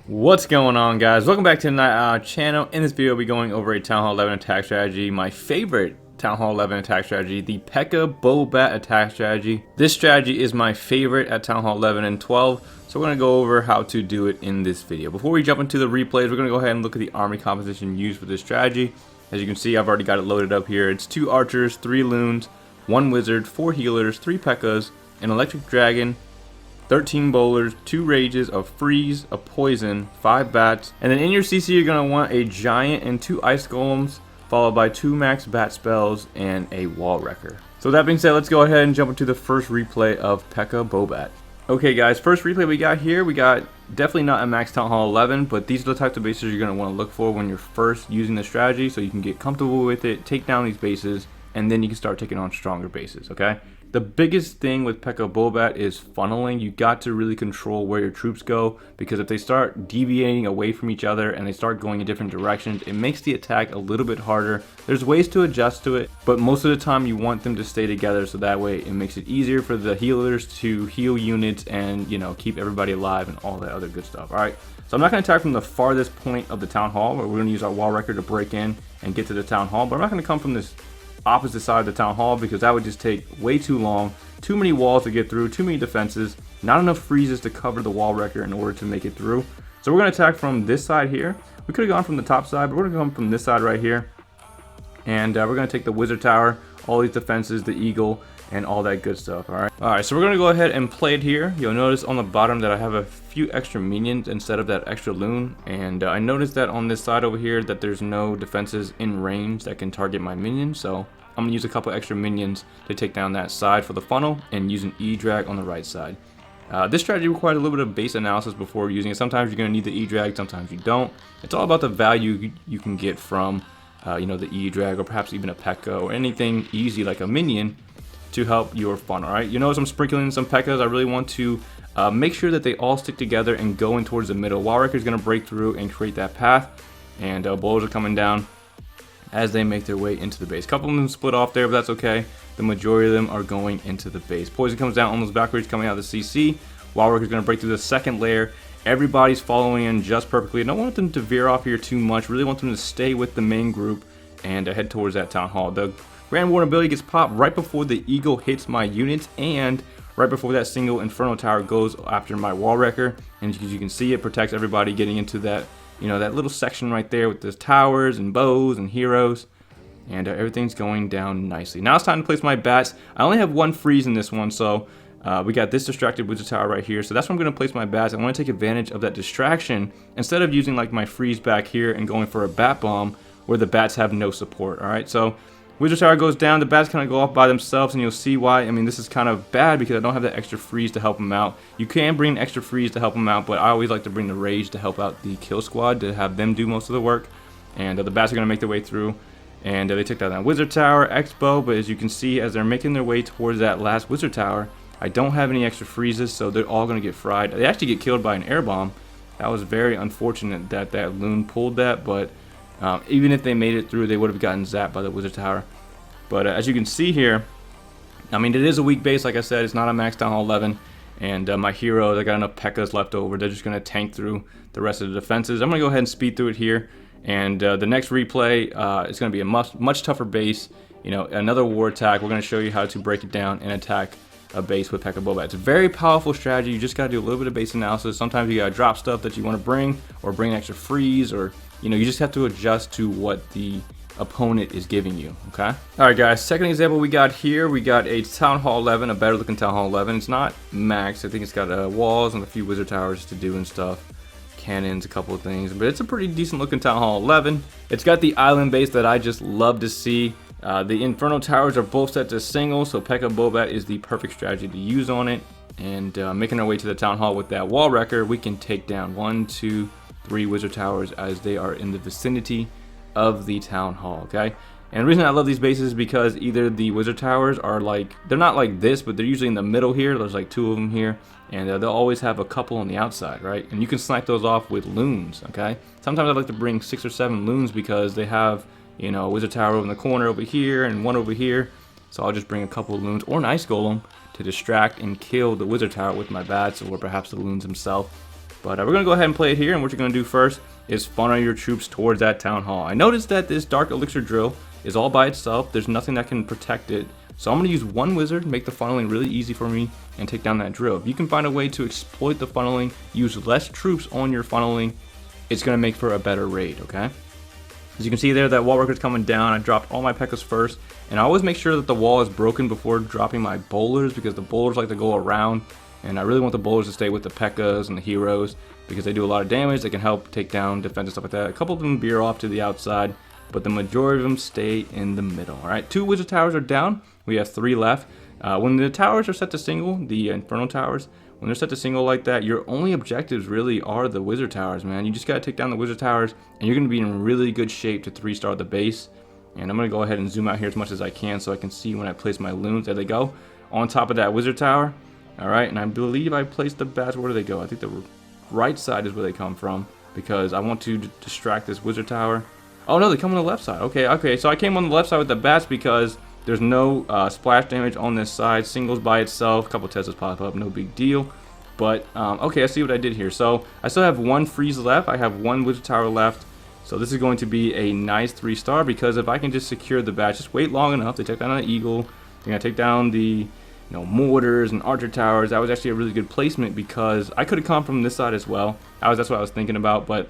What's going on, guys? Welcome back to the channel. In this video, we'll be going over a Town Hall 11 attack strategy, my favorite Town Hall 11 attack strategy, the Pekka Bobat attack strategy. This strategy is my favorite at Town Hall 11 and 12, so we're going to go over how to do it in this video. Before we jump into the replays, we're going to go ahead and look at the army composition used for this strategy. As you can see, I've already got it loaded up here. It's 2 archers, 3 loons, 1 wizard, 4 healers, 3 Pekkas, an electric dragon, 13 bowlers, 2 rages, a freeze, a poison, 5 bats, and then in your CC you're going to want a giant and 2 ice golems, followed by 2 max bat spells and a wall wrecker. So with that being said, let's go ahead and jump into the first replay of Pekka Bobat. Okay guys, first replay we got here, we got definitely not a max Town Hall 11, but these are the types of bases you're going to want to look for when you're first using the strategy, so you can get comfortable with it, take down these bases, and then you can start taking on stronger bases, okay? The biggest thing with Pekka Bobat is funneling. You got to really control where your troops go, because if they start deviating away from each other and they start going in different directions, it makes the attack a little bit harder. There's ways to adjust to it, but most of the time you want them to stay together, so that way it makes it easier for the healers to heal units and, you know, keep everybody alive and all that other good stuff. Alright, so I'm not going to attack from the farthest point of the town hall, where we're going to use our wall wrecker to break in and get to the town hall, but I'm not going to come from this opposite side of the town hall, because that would just take way too long, too many walls to get through, too many defenses, not enough freezes to cover the wall wrecker in order to make it through. So we're going to attack from this side here. We could have gone from the top side, but we're going to come from this side right here, and we're going to take the wizard tower, all these defenses, the eagle, and all that good stuff. Alright, so we're going to go ahead and play it here. You'll notice on the bottom that I have a few extra minions instead of that extra loon, and I noticed that on this side over here that there's no defenses in range that can target my minions, so I'm going to use a couple extra minions to take down that side for the funnel and use an E-drag on the right side. This strategy requires a little bit of base analysis before using it. Sometimes you're going to need the E-drag, sometimes you don't. It's all about the value you can get from you know, the E-drag, or perhaps even a Pekka, or anything easy like a minion to help your funnel. Alright, you notice I'm sprinkling some Pekkas. I really want to make sure that they all stick together and go in towards the middle. Wall Wrecker is going to break through and create that path, and bowlers are coming down as they make their way into the base. A couple of them split off there, but that's okay. The majority of them are going into the base. Poison comes down almost backwards, coming out of the CC. Wall Wrecker is going to break through the second layer. Everybody's following in just perfectly. I don't want them to veer off here too much. Really want them to stay with the main group and head towards that town hall. The Grand Warden ability gets popped right before the eagle hits my units, and right before that single Inferno Tower goes after my Wall Wrecker. And as you can see, it protects everybody getting into that, you know, that little section right there with the towers and bows and heroes, and everything's going down nicely. Now it's time to place my bats. I only have 1 freeze in this one, so we got this distracted wizard tower right here, so that's where I'm going to place my bats. I want to take advantage of that distraction instead of using like my freeze back here and going for a bat bomb where the bats have no support. Alright, so wizard tower goes down, the bats kind of go off by themselves, and you'll see why. I mean, this is kind of bad because I don't have that extra freeze to help them out. You can bring extra freeze to help them out, but I always like to bring the rage to help out the kill squad, to have them do most of the work. And the bats are going to make their way through, and they took down that wizard tower, Expo, but as you can see, as they're making their way towards that last wizard tower, I don't have any extra freezes, so they're all going to get fried. They actually get killed by an air bomb. That was very unfortunate that that loon pulled that, but even if they made it through, they would have gotten zapped by the wizard tower. But as you can see here, I mean, it is a weak base. Like I said, it's not a max Town Hall 11, and my heroes, I got enough Pekkas left over. They're just going to tank through the rest of the defenses. I'm going to go ahead and speed through it here, and the next replay is going to be a much tougher base. You know, another war attack. We're going to show you how to break it down and attack a base with Pekka Bobat. It's a very powerful strategy. You just got to do a little bit of base analysis. Sometimes you got to drop stuff that you want to bring, or bring extra freeze, or, you know, you just have to adjust to what the opponent is giving you. Okay, alright guys, second example we got here, we got a Town Hall 11, a better looking Town Hall 11. It's not max. I think it's got walls and a few wizard towers to do and stuff, cannons, a couple of things, but it's a pretty decent looking Town Hall 11. It's got the island base that I just love to see. The Inferno Towers are both set to single, so Pekka Bobat is the perfect strategy to use on it. And making our way to the Town Hall with that Wall Wrecker, we can take down 1, 2, 3 wizard towers as they are in the vicinity of the town hall. Okay, and the reason I love these bases is because either the wizard towers are like, they're not like this, but they're usually in the middle here. There's like 2 of them here, and they'll always have a couple on the outside, right? And you can snipe those off with loons. Okay, sometimes I like to bring 6 or 7 loons because they have, you know, a wizard tower over in the corner over here and 1 over here, so I'll just bring a couple of loons or an ice golem to distract and kill the wizard tower with my bats, or perhaps the loons himself. But we're going to go ahead and play it here, and what you're going to do first is funnel your troops towards that town hall. I noticed that this dark elixir drill is all by itself. There's nothing that can protect it. So I'm going to use one wizard, make the funneling really easy for me, and take down that drill. If you can find a way to exploit the funneling, use less troops on your funneling, it's going to make for a better raid, okay? As you can see there, that wall worker's coming down. I dropped all my Pekkas first, and I always make sure that the wall is broken before dropping my bowlers, because the bowlers like to go around, and I really want the bowlers to stay with the Pekkas and the heroes, because they do a lot of damage. They can help take down defense and stuff like that. A couple of them veer off to the outside, but the majority of them stay in the middle. All right, 2 wizard towers are down. We have 3 left. When the towers are set to single, the Inferno towers, when they're set to single like that, your only objectives really are the wizard towers, man. You just gotta take down the wizard towers, and you're gonna be in really good shape to 3-star the base. And I'm gonna go ahead and zoom out here as much as I can so I can see when I place my loons. There they go, on top of that wizard tower. All right, and I believe I placed the bats. Where do they go? I think the right side is where they come from, because I want to distract this wizard tower. Oh no, they come on the left side. Okay, so I came on the left side with the bats because there's no splash damage on this side. Singles by itself, a couple Teslas pop up, no big deal. But okay, I see what I did here. So I still have 1 freeze left. I have 1 wizard tower left. So this is going to be a nice 3-star, because if I can just secure the bats, just wait long enough to take down an eagle, they're gonna take down the mortars and archer towers. That was actually a really good placement, because I could have come from this side as well. That's what I was thinking about, but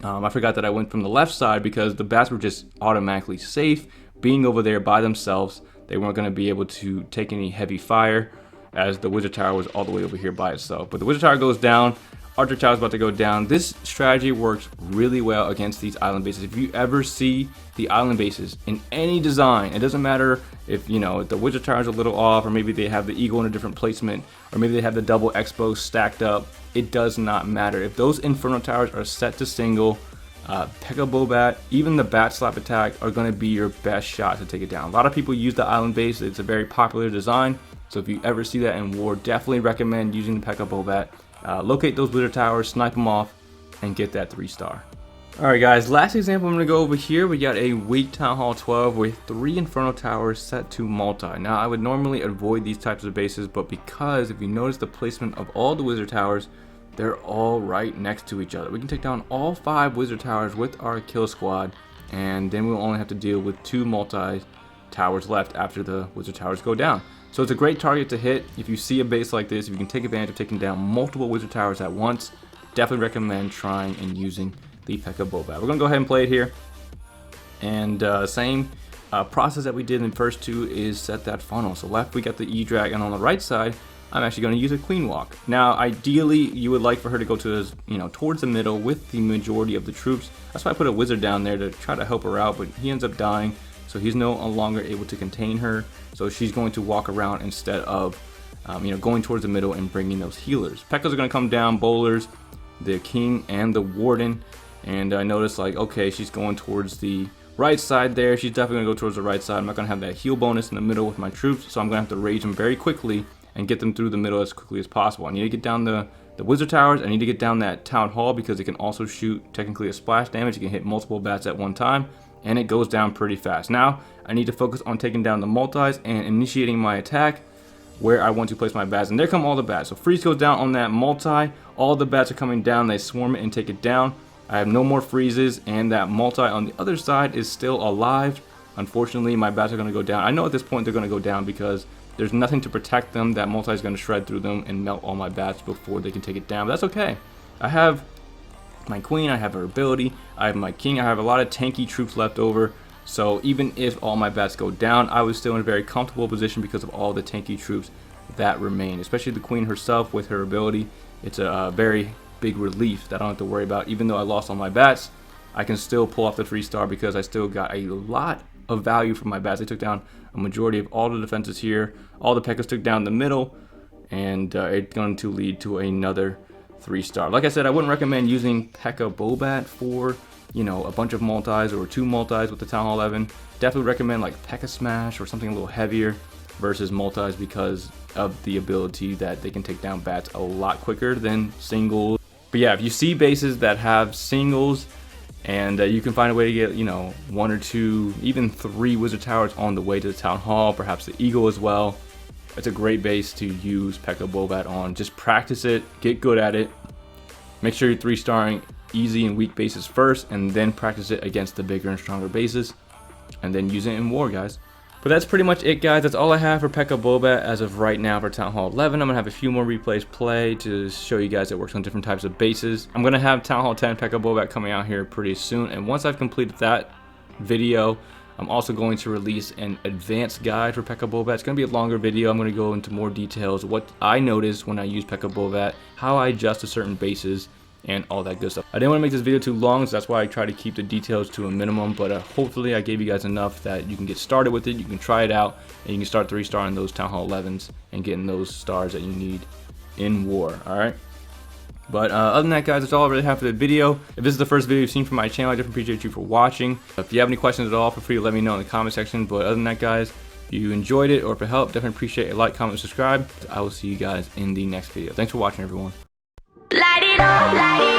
I forgot that I went from the left side, because the bats were just automatically safe being over there by themselves. They weren't going to be able to take any heavy fire, as the wizard tower was all the way over here by itself. But the wizard tower goes down, archer tower is about to go down. This strategy works really well against these island bases. If you ever see the island bases in any design, it doesn't matter if the wizard tower is a little off, or maybe they have the eagle in a different placement, or maybe they have the double expo stacked up. It does not matter. If those inferno towers are set to single, Pekka Bobat, even the bat slap attack are going to be your best shot to take it down. A lot of people use the island base. It's a very popular design, so if you ever see that in war, definitely recommend using the Pekka Bobat. Locate those wizard towers, snipe them off, and get that 3-star. Alright guys, last example I'm going to go over here. We got a weak Town Hall 12 with 3 Inferno towers set to multi. Now I would normally avoid these types of bases, but because if you notice the placement of all the wizard towers, they're all right next to each other. We can take down all 5 wizard towers with our kill squad, and then we'll only have to deal with 2 multi towers left after the wizard towers go down. So it's a great target to hit. If you see a base like this, if you can take advantage of taking down multiple wizard towers at once, definitely recommend trying and using the Pekka Bobat. We're gonna go ahead and play it here, and same process that we did in the first 2 is set that funnel. So left we got the E-Drag, and on the right side I'm actually going to use a Queen Walk. Now ideally you would like for her to go to towards the middle with the majority of the troops. That's why I put a wizard down there to try to help her out, but he ends up dying, so he's no longer able to contain her. So she's going to walk around instead of going towards the middle and bringing those healers. Pekkas are going to come down, bowlers, the king and the warden, and I noticed okay, she's going towards the right side there. She's definitely going to go towards the right side. I'm not going to have that heal bonus in the middle with my troops, so I'm going to have to rage them very quickly and get them through the middle as quickly as possible. I need to get down the wizard towers. I need to get down that town hall, because it can also shoot technically a splash damage. It can hit multiple bats at one time, and it goes down pretty fast. Now I need to focus on taking down the multis and initiating my attack where I want to place my bats. And there come all the bats. So freeze goes down on that multi. All the bats are coming down. They swarm it and take it down. I have no more freezes, and that multi on the other side is still alive. Unfortunately, my bats are going to go down. I know at this point they're going to go down because there's nothing to protect them. That multi is going to shred through them and melt all my bats before they can take it down. But that's okay. I have my queen, I have her ability, I have my king, I have a lot of tanky troops left over. So even if all my bats go down, I was still in a very comfortable position because of all the tanky troops that remain. Especially the queen herself with her ability. It's a very big relief that I don't have to worry about. Even though I lost all my bats, I can still pull off the 3-star because I still got a lot of value from my bats. They took down a majority of all the defenses here. All the Pekkas took down the middle, and it's going to lead to another 3-star. Like I said, I wouldn't recommend using Pekka Bobat for a bunch of multis or 2 multis with the Town Hall 11. Definitely recommend like Pekka Smash or something a little heavier versus multis, because of the ability that they can take down bats a lot quicker than singles. But yeah, if you see bases that have singles, and you can find a way to get 1 or 2, even 3 wizard towers on the way to the town hall, perhaps the eagle as well, it's a great base to use Pekka Bobat on. Just practice it, get good at it, Make sure you're 3-starring easy and weak bases first, and then practice it against the bigger and stronger bases, and then use it in war, guys. But that's pretty much it, guys. That's all I have for Pekka Bobat as of right now for Town Hall 11. I'm going to have a few more replays play to show you guys it works on different types of bases. I'm going to have Town Hall 10 Pekka Bobat coming out here pretty soon, and once I've completed that video, I'm also going to release an advanced guide for Pekka Bobat. It's going to be a longer video. I'm going to go into more details, what I noticed when I use Pekka Bobat, how I adjust to certain bases, and all that good stuff. I didn't want to make this video too long, so that's why I try to keep the details to a minimum, but hopefully I gave you guys enough that you can get started with it, you can try it out, and you can start 3-starring those Town Hall 11s and getting those stars that you need in war, alright? But other than that, guys, that's all I really have for the video. If this is the first video you've seen from my channel, I definitely appreciate you for watching. If you have any questions at all, feel free to let me know in the comment section. But other than that, guys, if you enjoyed it or if it helped, definitely appreciate a like, comment, and subscribe. I will see you guys in the next video. Thanks for watching, everyone. Light it up, light it up.